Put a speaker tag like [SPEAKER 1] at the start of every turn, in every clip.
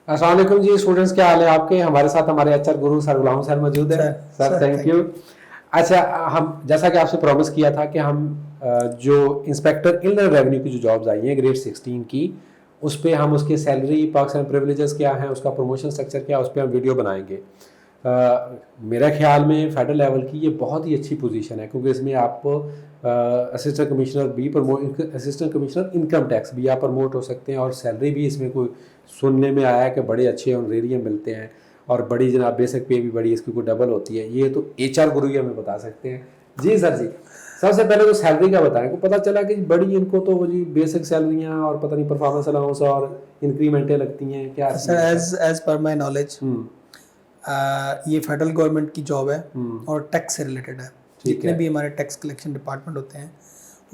[SPEAKER 1] अस्सलाम वालेकुम जी स्टूडेंट्स, क्या हाल है आपके। हमारे साथ हमारे एचआर गुरु सर गुलाम सर मौजूद है। Sir thank you. अच्छा, हम जैसा कि आपसे प्रॉमिस किया था कि हम जो इंस्पेक्टर इनलैंड रेवेन्यू की जो जॉब्स आई हैं ग्रेड 16 की, उस पर हम उसके सैलरी पर्क्स एंड प्रिविलेजेस क्या हैं, उसका प्रमोशन स्ट्रक्चर क्या है, उस पर हम वीडियो बनाएंगे। मेरा ख्याल में फेडरल लेवल की ये बहुत ही अच्छी पोजीशन है, क्योंकि इसमें आप असिस्टेंट कमिश्नर भी असिस्टेंट कमिश्नर इनकम टैक्स भी आप प्रमोट हो सकते हैं, और सैलरी भी इसमें कोई सुनने में आया है कि बड़े अच्छे ऑनरेरियम मिलते हैं, और बड़ी जनाब बेसिक पे भी बड़ी इसकी कोई डबल होती है। ये तो एचआर गुरु ही हमें बता सकते हैं। जी सर जी, सबसे पहले तो सैलरी का बताएं। को पता चला कि बड़ी इनको तो वो जी बेसिक सैलरियाँ और पता नहीं परफॉर्मेंस अलाउंस और इंक्रीमेंटें लगती हैं क्या।
[SPEAKER 2] Sir as per my knowledge ये फेडरल गवर्नमेंट की जॉब है और टैक्स से रिलेटेड है। जितने भी हमारे टैक्स कलेक्शन डिपार्टमेंट होते हैं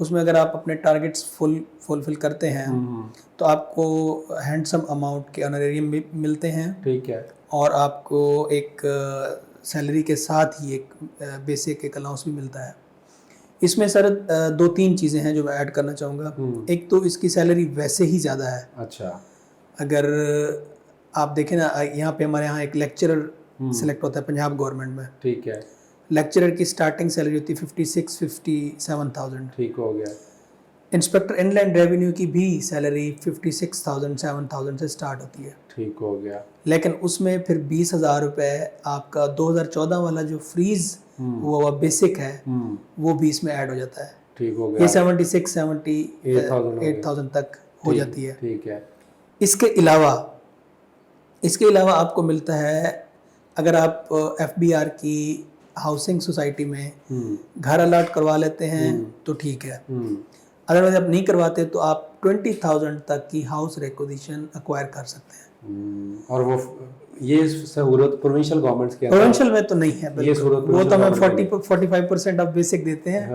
[SPEAKER 2] उसमें अगर आप अपने टारगेट्स फुलफिल करते हैं तो आपको हैंडसम अमाउंट के ऑनरेरियम भी मिलते हैं।
[SPEAKER 1] ठीक है। और
[SPEAKER 2] आपको एक सैलरी के साथ ही एक बेसिक एक अलाउंस भी मिलता है। इसमें सर दो तीन चीज़ें हैं जो मैं ऐड करना चाहूँगा। एक तो इसकी सैलरी वैसे ही ज़्यादा है।
[SPEAKER 1] अच्छा।
[SPEAKER 2] अगर आप देखें ना, यहाँ पे हमारे यहाँ एक लेक्चरर सिलेक्ट होता है पंजाब गवर्नमेंट में।
[SPEAKER 1] ठीक है।
[SPEAKER 2] लेक्चरर की स्टार्टिंग सैलरी होती है 56-57,000।
[SPEAKER 1] ठीक हो गया।
[SPEAKER 2] इंस्पेक्टर इनलैंड रेवेन्यू की भी सैलरी 56,000-7,000 से स्टार्ट होती है।
[SPEAKER 1] ठीक हो गया।
[SPEAKER 2] लेकिन उसमें फिर 20,000 रुपये आपका 2014 वाला जो फ्रीज वो बेसिक है वो भी इसमें ऐड हो जाता है।
[SPEAKER 1] ठीक हो गया।
[SPEAKER 2] ये 76-78,000 तक हो जाती है।
[SPEAKER 1] ठीक है।
[SPEAKER 2] इसके अलावा आपको मिलता है, अगर आप FBR की हाउसिंग सोसाइटी में घर अलॉट करवा लेते हैं तो ठीक है। अदरवाइज आप नहीं करवाते तो आप 20,000 तक की हाउस रिक्विजिशन एक्वायर कर सकते हैं।
[SPEAKER 1] और वो ये सहूलत प्रोविंशियल गवर्नमेंट्स के
[SPEAKER 2] प्रोविंशियल में तो नहीं है
[SPEAKER 1] ये सहूलत।
[SPEAKER 2] वो तो हमें 45% ऑफ बेसिक देते हैं।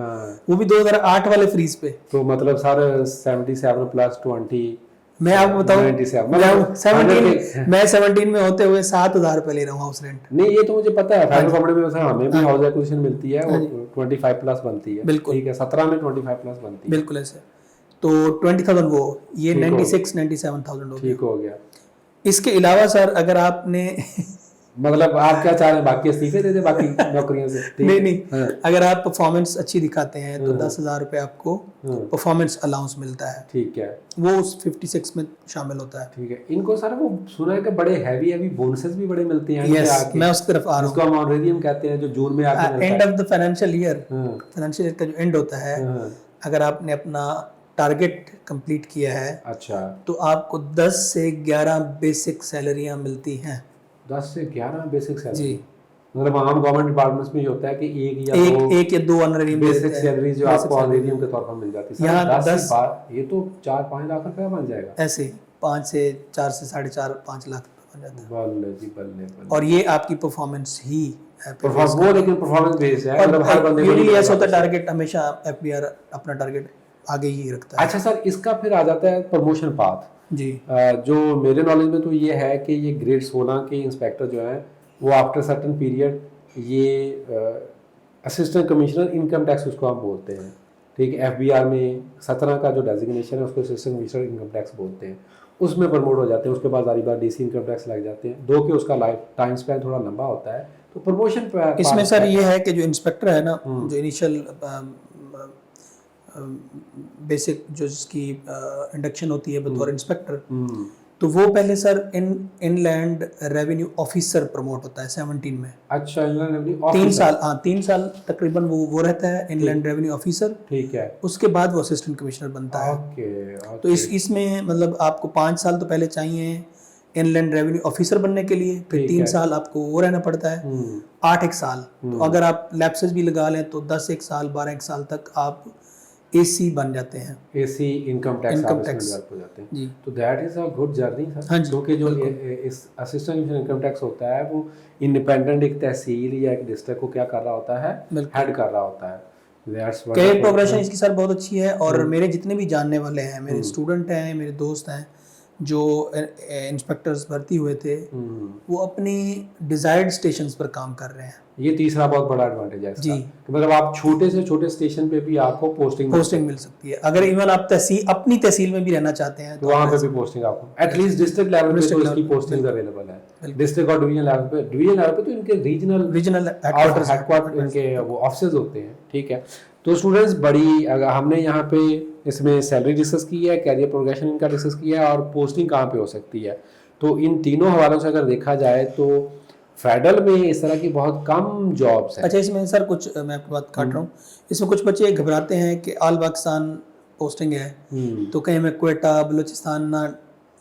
[SPEAKER 2] वो भी 2008 वाले फ्रीज पे।
[SPEAKER 1] तो मतलब सर 77+20
[SPEAKER 2] मैं आपको बताऊं, मैं 17 में होते हुए 7,000 रुपए ले रहा हूँ हाउस रेंट।
[SPEAKER 1] नहीं, ये तो मुझे पता है। फेडरल गवर्नमेंट में हमें भी हाउस एक्विजिशन मिलती है, वो 25+ बनती है।
[SPEAKER 2] बिल्कुल
[SPEAKER 1] ठीक है, 17 में 25+ बनती है।
[SPEAKER 2] बिल्कुल ऐसे। तो 20,000 वो ये 96-97,000 हो गया। ठीक
[SPEAKER 1] हो गया।
[SPEAKER 2] इसके अलावा सर अगर आपने
[SPEAKER 1] मतलब आप क्या चाह रहे हैं, बाकी इस्तीफे दे दे बाकी नौकरियों से?
[SPEAKER 2] नहीं, अगर आप परफॉर्मेंस अच्छी दिखाते हैं तो 10,000 रुपये आपको परफॉर्मेंस अलाउंस मिलता है।
[SPEAKER 1] ठीक है।
[SPEAKER 2] वो उस 56 में शामिल होता है।
[SPEAKER 1] ठीक है। इनको सर वो सुना है कि बड़े हैवी बोनसेस भी बड़े मिलते हैं।
[SPEAKER 2] यस, मैं उस तरफ आ रहा हूँ।
[SPEAKER 1] इसको हम ऑनरेरियम कहते हैं, जो जून में आके मिलता है।
[SPEAKER 2] End of the financial year का जो एंड होता है, अगर आपने अपना टारगेट कंप्लीट किया है, अच्छा, तो आपको 10 से 11 बेसिक सैलरियां मिलती हैं।
[SPEAKER 1] 10 से 11 बेसिक सैलरी जी। मतलब आम गवर्नमेंट डिपार्टमेंट्स में होता है कि एक या दो ऑनरेरियम बेसिक सैलरी जो आपको ऑनरेरियम के तौर पर मिल जाती है। यहाँ 10 ये तो 4-5 लाख रुपया बन जाएगा।
[SPEAKER 2] ऐसे 4 से 4.5 लाख बन जाता है।
[SPEAKER 1] बल्ले जी बल्ले।
[SPEAKER 2] और ये आपकी परफॉर्मेंस ही
[SPEAKER 1] वो लेकिन परफॉर्मेंस बेस है। मतलब हर बंदे
[SPEAKER 2] को ऐसा होता है, टारगेट हमेशा FBR अपना टारगेट आगे ही रखता है।
[SPEAKER 1] अच्छा सर, इसका फिर आ जाता है प्रमोशन पाथ जी। जो मेरे नॉलेज में तो ये है कि ये ग्रेड 16 के इंस्पेक्टर जो हैं वो आफ्टर सर्टन पीरियड ये असिस्टेंट कमिश्नर इनकम टैक्स उसको हम बोलते हैं। ठीक है। FBR में 17 का जो डेजिग्नेशन है उसको असिस्टेंट कमिश्नर इनकम टैक्स बोलते हैं। उसमें प्रमोट हो जाते हैं। उसके बाद सारी बार DC इनकम टैक्स लग जाते हैं। दो के उसका लाइफ टाइम स्पैन थोड़ा लंबा होता है। तो प्रमोशन
[SPEAKER 2] इसमें सर ये है कि जो इंस्पेक्टर है ना, जो इनिशियल बेसिक जो जिसकी इंडक्शन होती है बतौर इंस्पेक्टर, तो वो पहले sir inland revenue officer promote होता है 17 में। अच्छा, इनलैंड रेवेन्यू ऑफिसर 3 साल तकरीबन वो रहता है इनलैंड रेवेन्यू ऑफिसर। ठीक है। उसके बाद वो असिस्टेंट कमिश्नर बनता है। ओके। तो इसमें मतलब आपको 5 साल तो पहले चाहिए इनलैंड रेवेन्यू ऑफिसर बनने के लिए, फिर 3 साल आपको वो रहना पड़ता है, 8 एक साल। तो अगर आप लैप्सेस भी लगा लें तो 10 एक साल 12 एक साल तक आप AC बन जाते हैं। AC इनकम टैक्स हो जाते हैं जी। तो that is a good journey sir. क्योंकि जो इस असिस्टेंट इनकम टैक्स होता है वो इंडिपेंडेंट एक तहसील या एक डिस्ट्रिक्ट को क्या कर रहा होता है, हेड कर रहा होता है। कैरियर प्रोग्रेशन इसकी सर बहुत अच्छी है। और मेरे जितने भी जानने वाले हैं, मेरे स्टूडेंट हैं, मेरे दोस्त हैं, जो इंस्पेक्टर्स भर्ती हुए थे वो अपनी डिजायर्ड स्टेशंस पर काम कर रहे हैं।
[SPEAKER 1] ये तीसरा बहुत बड़ा एडवांटेज है इसका
[SPEAKER 2] जी।
[SPEAKER 1] कि मतलब आप छोटे से छोटे स्टेशन पे भी आपको पोस्टिंग
[SPEAKER 2] मिल सकती है। अगर इवन आप अपनी तहसील में भी रहना चाहते हैं
[SPEAKER 1] तो वहाँ पे भी पोस्टिंग आपको एटलीस्ट डिस्ट्रिक्ट लेवल पे तो इसकी पोस्टिंग अवेलेबल है। डिस्ट्रिक्ट और डिवीजन लेवल पे तो इनके रीजनल हेडक्वार्टर इनके वो ऑफिसेज होते हैं, ठीक है। तो स्टूडेंट्स बड़ी अगर हमने यहाँ पे इसमें सैलरी डिस्कस की है, कैरियर प्रोग्रेशन इनका डिस्कस किया है और पोस्टिंग कहाँ पे हो सकती है। तो इन तीनों हवालों से अगर देखा जाए तो फेडरल में इस तरह की बहुत कम जॉब्स हैं।
[SPEAKER 2] अच्छा, इसमें सर कुछ मैं आपकी बात काट रहा हूँ, इसमें कुछ बच्चे घबराते हैं कि ऑल पाकिस्तान पोस्टिंग है तो कहीं मैं क्वेटा बलूचिस्तान ना,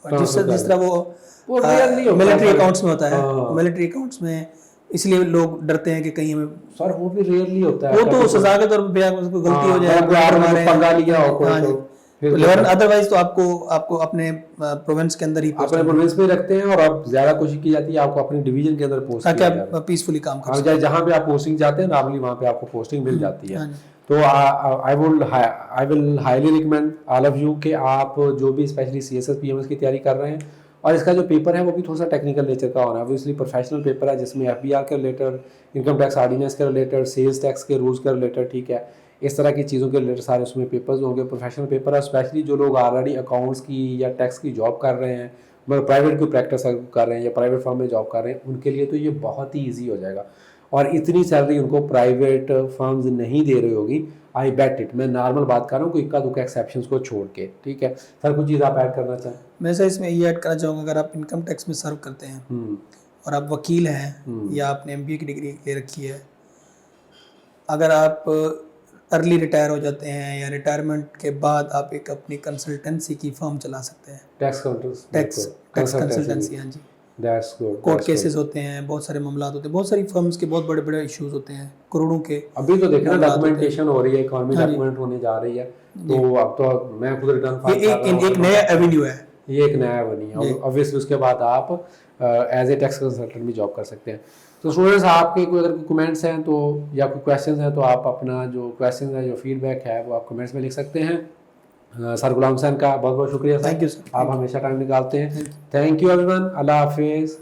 [SPEAKER 2] जिस तरह वो मिलिट्री अकाउंट्स में होता है, मिलिट्री अकाउंट्स में, इसलिए लोग डरते हैं कि कहीं हमें
[SPEAKER 1] सर वो भी रेयरली होता है,
[SPEAKER 2] वो तो सजा के तौर पे गलती हो जाए पंगा लिया हो अदरवाइज तो आपको अपने प्रोविंस के अंदर ही
[SPEAKER 1] अपने प्रोविंस में रखते हैं और अब ज्यादा कोशिश की जाती है आपको अपनी डिवीजन के अंदर पोस्ट
[SPEAKER 2] ताकि आप पीसफुली काम कर
[SPEAKER 1] सकें। जहाँ पे आप पोस्टिंग जाते हैं नॉर्मली वहाँ पे आपको पोस्टिंग मिल जाती है। तो I will highly recommend all of you कि आप जो भी स्पेशली CSS PMS की तैयारी कर रहे हैं और इसका जो पेपर है वो भी थोड़ा सा टेक्निकल नेचर का होना है, ऑब्वियसली प्रोफेशनल पेपर है जिसमें FBR के रिलेटेड, इनकम टैक्स ऑर्डिनेंस के रिलेटेड, सेल्स टैक्स के रूल्स के रिलेटेड, ठीक है, इस तरह की चीज़ों के रिलेटेड सारे उसमें पेपर्स होंगे। प्रोफेशनल पेपर है, स्पेशली जो लोग ऑलरेडी अकाउंट्स की या टैक्स की जॉब कर रहे हैं, मगर प्राइवेट की प्रैक्टिस कर रहे हैं या प्राइवेट फर्म में जॉब कर रहे हैं, उनके लिए तो ये बहुत ही ईजी हो जाएगा और इतनी सैलरी उनको प्राइवेट फर्म्स नहीं दे रही होगी, आई बेट इट। मैं नॉर्मल बात कर रहा हूँ, कोई इक्का दुक्का एक्सेप्शंस को छोड़ के, ठीक है। सर कुछ चीज़ आप ऐड करना चाहें?
[SPEAKER 2] मैं सर इसमें ये ऐड करना चाहूँगा, अगर आप इनकम टैक्स में सर्व करते हैं और आप वकील हैं या आपने MBA की डिग्री ले रखी है, अगर आप अर्ली रिटायर हो जाते हैं या रिटायरमेंट के बाद आप एक अपनी कंसल्टेंसी की फर्म चला सकते हैं, टैक्स कंसल्टेंसी। हाँ जी,
[SPEAKER 1] दैट्स गुड।
[SPEAKER 2] कोर्ट केसेस होते हैं, बहुत सारे मामला होते हैं, बहुत सारी फर्म्स के बहुत बड़े बड़े इश्यूज होते हैं, करोड़ों के।
[SPEAKER 1] अभी तो देखना डॉक्यूमेंटेशन हो रही है, इकोनॉमी डॉक्यूमेंट होने जा रही है, तो अब तो मैं खुद रिटर्न फाइल कर रहा हूं,
[SPEAKER 2] एक नया एवेन्यू है,
[SPEAKER 1] ये एक नया एवेन्यू है। ऑब्वियसली उसके बाद आप एज ए टैक्स कंसल्टेंट भी जॉब कर सकते हैं। तो स्टूडेंट्स आपके कोई अगर कमेंट्स हैं तो या कोई क्वेश्चंस हैं तो आप अपना जो क्वेश्चन है, जो फीडबैक है, वो आप कमेंट्स में लिख सकते हैं। सर गुलाम हुसैन का बहुत बहुत शुक्रिया।
[SPEAKER 2] थैंक यू सर,
[SPEAKER 1] आप हमेशा टाइम निकालते हैं। थैंक यू एवरीवन, अल्लाह हाफिज़।